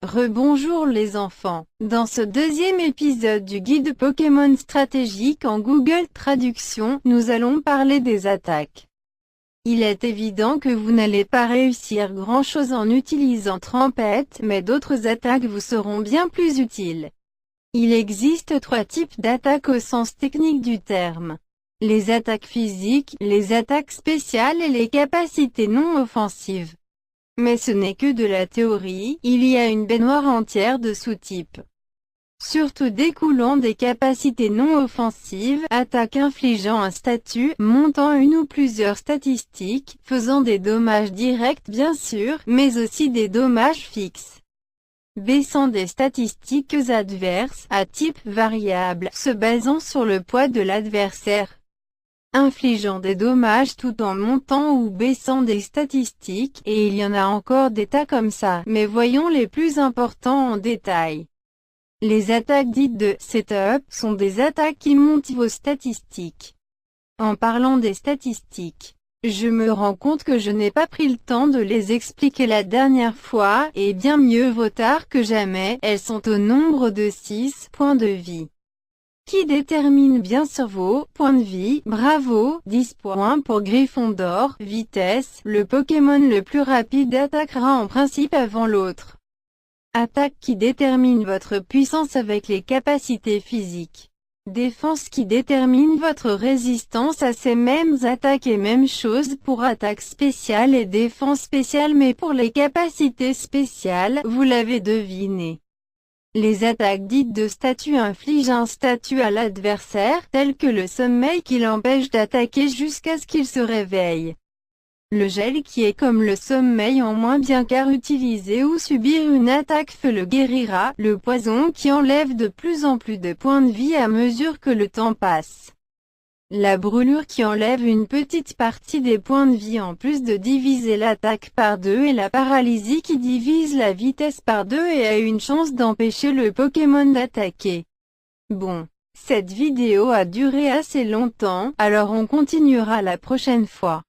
Rebonjour les enfants. Dans ce deuxième épisode du guide Pokémon stratégique en Google Traduction, nous allons parler des attaques. Il est évident que vous n'allez pas réussir grand-chose en utilisant Trompette, mais d'autres attaques vous seront bien plus utiles. Il existe 3 types d'attaques au sens technique du terme. Les attaques physiques, les attaques spéciales et les capacités non offensives. Mais ce n'est que de la théorie, il y a une baignoire entière de sous-types. Surtout découlant des capacités non offensives, attaques infligeant un statut, montant une ou plusieurs statistiques, faisant des dommages directs bien sûr, mais aussi des dommages fixes. Baissant des statistiques adverses, à type variable, se basant sur le poids de l'adversaire. Infligeant des dommages tout en montant ou baissant des statistiques, et il y en a encore des tas comme ça, mais voyons les plus importants en détail. Les attaques dites de « setup » sont des attaques qui montent vos statistiques. En parlant des statistiques, je me rends compte que je n'ai pas pris le temps de les expliquer la dernière fois, et bien mieux vaut tard que jamais, elles sont au nombre de 6 points de vie. Qui détermine bien sûr vos points de vie. Bravo, 10 points pour Gryffondor. Vitesse, le Pokémon le plus rapide attaquera en principe avant l'autre. Attaque qui détermine votre puissance avec les capacités physiques. Défense qui détermine votre résistance à ces mêmes attaques et même chose pour attaque spéciale et défense spéciale, mais pour les capacités spéciales, vous l'avez deviné. Les attaques dites de statut infligent un statut à l'adversaire, tel que le sommeil qui l'empêche d'attaquer jusqu'à ce qu'il se réveille. Le gel qui est comme le sommeil en moins bien car utiliser ou subir une attaque feu le guérira, le poison qui enlève de plus en plus de points de vie à mesure que le temps passe. La brûlure qui enlève une petite partie des points de vie en plus de diviser l'attaque par 2 et la paralysie qui divise la vitesse par 2 et a une chance d'empêcher le Pokémon d'attaquer. Bon, cette vidéo a duré assez longtemps, alors on continuera la prochaine fois.